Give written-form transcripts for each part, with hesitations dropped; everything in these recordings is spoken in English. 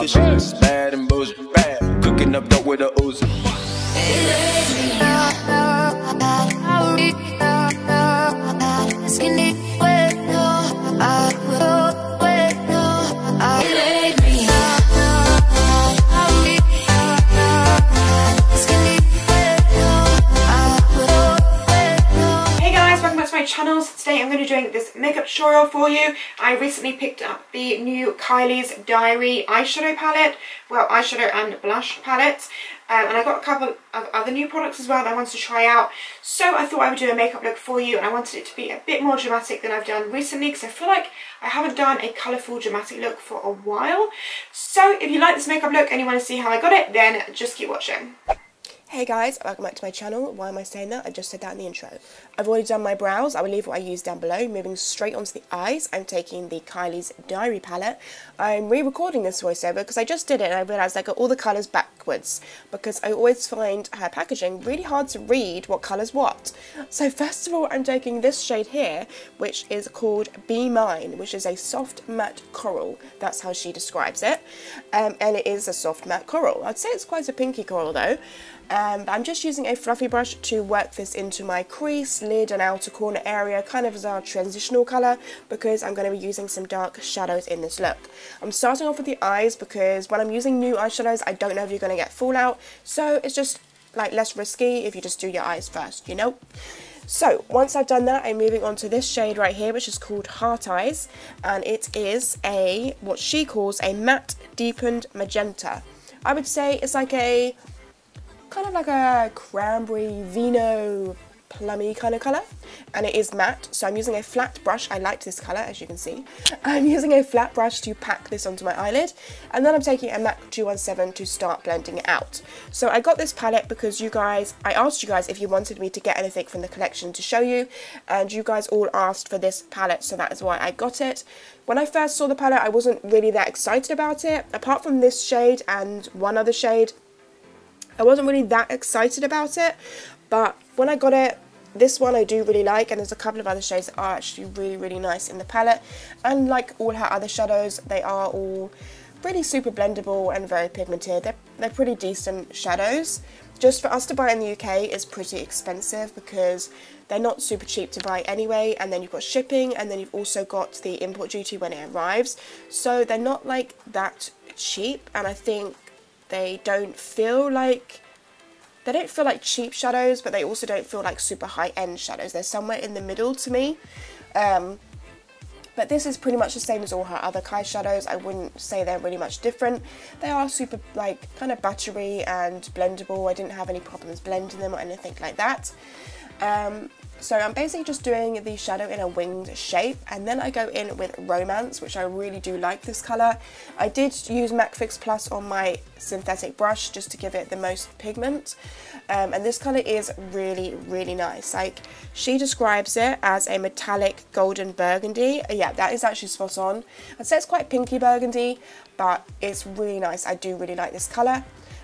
Cause she was bad and bullshit, bad. Cooking up dope with a Uzi. Channel. So today I'm going to be doing this makeup tutorial for you. I recently picked up the new Kylie Diray eyeshadow palette, well, eyeshadow and blush palette, and I got a couple of other new products as well that I wanted to try out. So I thought I would do a makeup look for you, and I wanted it to be a bit more dramatic than I've done recently, because I feel like I haven't done a colourful dramatic look for a while. So if you like this makeup look and you want to see how I got it, then just keep watching. Hey guys, welcome back to my channel. Why am I saying that? I just said that in the intro. I've already done my brows. I will leave what I used down below. Moving straight onto the eyes, I'm taking the Kylie Diray palette. I'm re-recording this voiceover because I just did it and I realised I got all the colours backwards, because I always find her packaging really hard to read what colour's what. So first of all, I'm taking this shade here, which is called Be Mine, which is a soft matte coral. That's how she describes it. And it is a soft matte coral. I'd say it's quite a pinky coral though. I'm just using a fluffy brush to work this into my crease, lid and outer corner area, kind of as our transitional colour, because I'm going to be using some dark shadows in this look. I'm starting off with the eyes because when I'm using new eyeshadows, I don't know if you're going to get fallout, so it's just like less risky if you just do your eyes first, you know? So once I've done that, I'm moving on to this shade right here, which is called Heart Eyes, and it is a, what she calls a matte deepened magenta. I would say it's like a kind of like a cranberry vino plummy kind of colour, and it is matte. So I'm using a flat brush. I liked this colour, as you can see. I'm using a flat brush to pack this onto my eyelid, and then I'm taking a MAC 217 to start blending it out. So I got this palette because I asked you guys if you wanted me to get anything from the collection to show you, and you guys all asked for this palette, so that is why I got it. When I first saw the palette, I wasn't really that excited about it. Apart from this shade and one other shade, I wasn't really that excited about it, but when I got it, this one I do really like, and there's a couple of other shades that are actually really, really nice in the palette. And like all her other shadows, they are all really super blendable and very pigmented. They're pretty decent shadows. Just for us to buy in the UK is pretty expensive because they're not super cheap to buy anyway, and then you've got shipping, and then you've also got the import duty when it arrives. So they're not like that cheap, and I think they don't feel like cheap shadows, but they also don't feel like super high-end shadows. They're somewhere in the middle to me. But this is pretty much the same as all her other Kai shadows. I wouldn't say they're really much different. They are super like kind of buttery and blendable. I didn't have any problems blending them or anything like that. So I'm basically just doing the shadow in a winged shape, and then I go in with Romance, which I really do like this colour. I did use MAC Fix Plus on my synthetic brush just to give it the most pigment, and this colour is really, really nice. Like, she describes it as a metallic golden burgundy. Yeah, that is actually spot on. I'd say it's quite pinky burgundy, but it's really nice. I do really like this colour.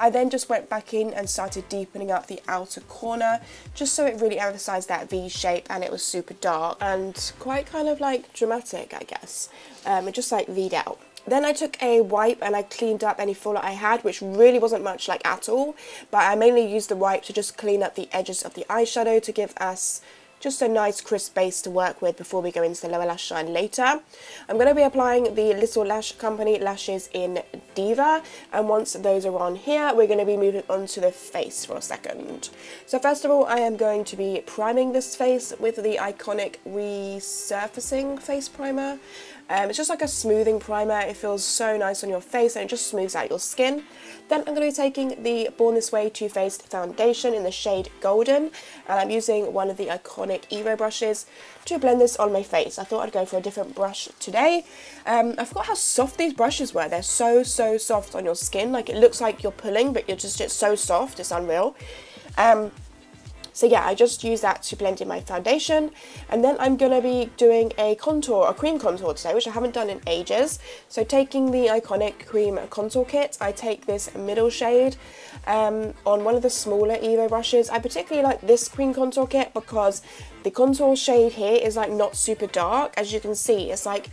I then just went back in and started deepening up the outer corner, just so it really emphasised that V shape, and it was super dark and quite kind of like dramatic, I guess. It just like V'd out. Then I took a wipe and I cleaned up any fallout I had, which really wasn't much like at all, but I mainly used the wipe to just clean up the edges of the eyeshadow to give us just a nice crisp base to work with before we go into the lower lash line later. I'm going to be applying the Little Lash Company lashes in Diva, and once those are on here, we're going to be moving on to the face for a second. So first of all, I am going to be priming this face with the iconic Resurfacing Face Primer. It's just like a smoothing primer. It feels so nice on your face and it just smooths out your skin. Then I'm going to be taking the Born This Way Too Faced foundation in the shade Golden, and I'm using one of the iconic Evo brushes to blend this on my face. I thought I'd go for a different brush today. I forgot how soft these brushes were. They're so soft on your skin. Like, it looks like you're pulling, but it's so soft, it's unreal. So yeah, I just use that to blend in my foundation, and then I'm going to be doing a cream contour today, which I haven't done in ages. So taking the iconic cream contour kit, I take this middle shade on one of the smaller Evo brushes. I particularly like this cream contour kit because the contour shade here is like not super dark. As you can see, it's like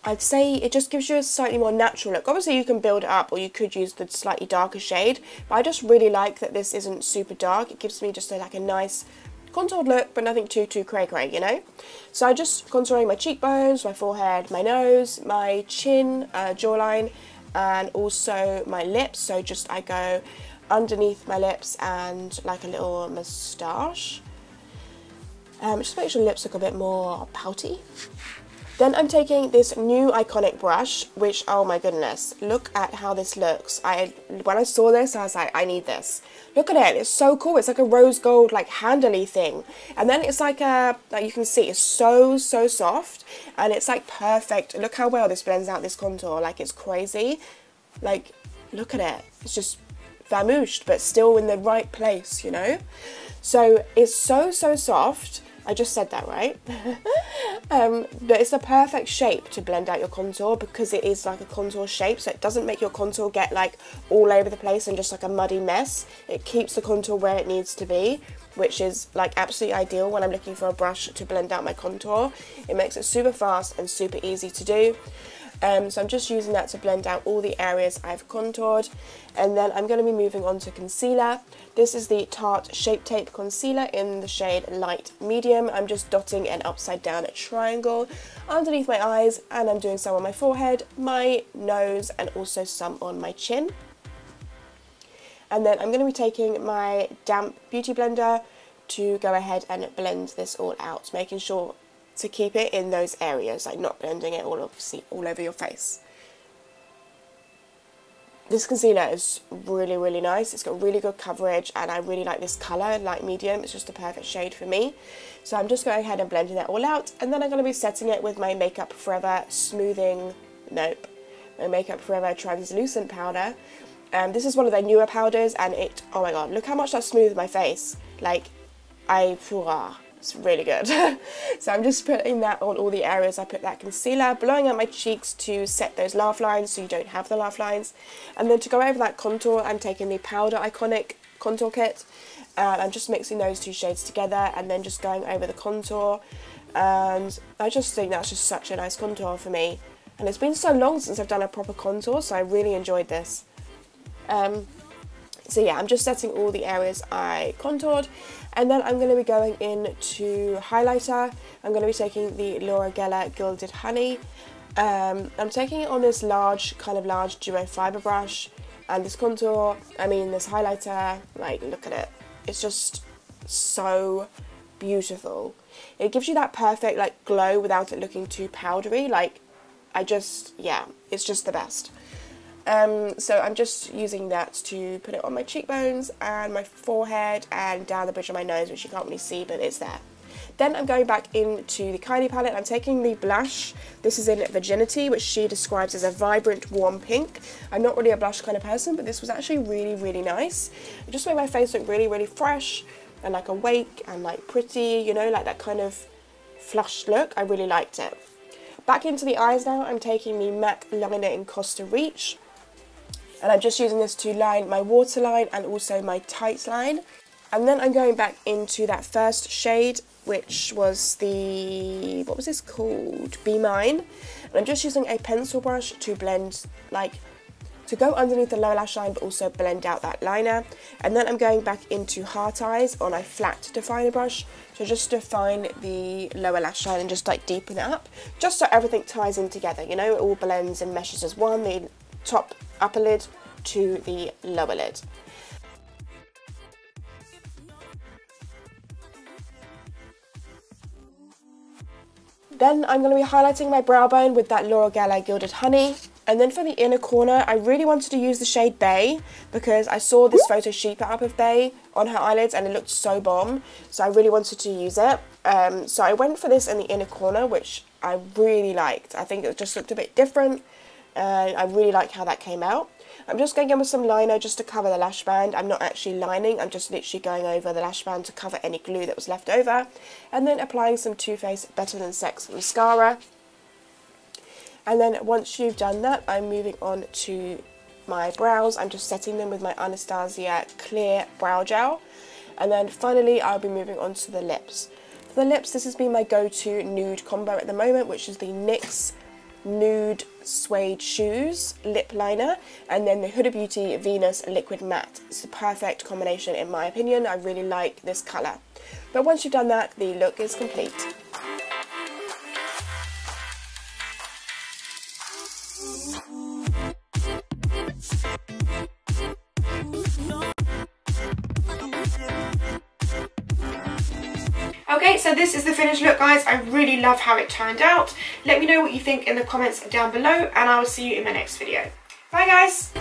I'd say it just gives you a slightly more natural look. Obviously you can build it up, or you could use the slightly darker shade, but I just really like that this isn't super dark. It gives me just like a nice contoured look, but nothing too cray, you know? So I just contouring my cheekbones, my forehead, my nose, my chin, jawline, and also my lips. So just I go underneath my lips and like a little moustache. Just make sure the lips look a bit more pouty. Then I'm taking this new iconic brush, which, oh my goodness, look at how this looks. When I saw this, I was like, I need this. Look at it, it's so cool. It's like a rose gold, like, handly thing. And then it's like like you can see, it's so soft, and it's like perfect. Look how well this blends out this contour, like it's crazy. Like, look at it. It's just vamooshed, but still in the right place, you know? So it's so soft. I just said that, right? But it's the perfect shape to blend out your contour, because it is like a contour shape, so it doesn't make your contour get like all over the place and just like a muddy mess. It keeps the contour where it needs to be, which is like absolutely ideal when I'm looking for a brush to blend out my contour. It makes it super fast and super easy to do. So I'm just using that to blend out all the areas I've contoured. And then I'm going to be moving on to concealer. This is the Tarte Shape Tape Concealer in the shade Light Medium. I'm just dotting an upside down triangle underneath my eyes, and I'm doing some on my forehead, my nose, and also some on my chin. And then I'm going to be taking my damp beauty blender to go ahead and blend this all out, making sure to keep it in those areas, like not blending it all over your face. This concealer is really nice. It's got really good coverage, and I really like this colour, light medium. It's just the perfect shade for me. So I'm just going ahead and blending that all out, and then I'm going to be setting it with my Makeup Forever my Makeup Forever translucent powder. This is one of their newer powders, and oh my god, look how much that smoothed my face. Like, it's really good. So I'm just putting that on all the areas I put that concealer, blowing out my cheeks to set those laugh lines so you don't have the laugh lines. And then to go over that contour, I'm taking the Powder Iconic Contour Kit. I'm just mixing those two shades together and then just going over the contour. And I just think that's just such a nice contour for me. And it's been so long since I've done a proper contour, so I really enjoyed this. So yeah, I'm just setting all the areas I contoured, and then I'm going to be going into highlighter. I'm going to be taking the Laura Geller Gilded Honey. I'm taking it on this large duo fibre brush, and this contour, this highlighter, like, look at it. It's just so beautiful. It gives you that perfect, like, glow without it looking too powdery. Like, yeah, it's just the best. So I'm just using that to put it on my cheekbones and my forehead and down the bridge of my nose, which you can't really see, but it's there. Then I'm going back into the Kylie palette. I'm taking the blush. This is in Virginity, which she describes as a vibrant, warm pink. I'm not really a blush kind of person, but this was actually really nice. It just made my face look really fresh and like awake and like pretty, you know, like that kind of flushed look. I really liked it. Back into the eyes now. I'm taking the MAC liner in Costa Reach. And I'm just using this to line my waterline and also my tight line. And then I'm going back into that first shade, which was the, what was this called? Be Mine. And I'm just using a pencil brush to blend, like, to go underneath the lower lash line, but also blend out that liner. And then I'm going back into Heart Eyes on a flat definer brush to just define the lower lash line and just like deepen it up, just so everything ties in together, you know, it all blends and meshes as one, the top upper lid to the lower lid. Then I'm going to be highlighting my brow bone with that Laura Geller Gilded Honey. And then for the inner corner, I really wanted to use the shade Bay because I saw this photo she put up of Bay on her eyelids and it looked so bomb. So I really wanted to use it. So I went for this in the inner corner, which I really liked. I think it just looked a bit different. I really like how that came out. I'm just going in with some liner just to cover the lash band. I'm not actually lining, I'm just literally going over the lash band to cover any glue that was left over. And then applying some Too Faced Better Than Sex mascara. And then once you've done that, I'm moving on to my brows. I'm just setting them with my Anastasia Clear Brow Gel. And then finally, I'll be moving on to the lips. For the lips, this has been my go-to nude combo at the moment, which is the NYX nude suede shoes lip liner, and then the Huda Beauty Venus Liquid Matte. It's the perfect combination in my opinion. I really like this colour. But once you've done that, the look is complete. Okay, so this is the finished look, guys. I really love how it turned out. Let me know what you think in the comments down below, and I will see you in my next video. Bye, guys.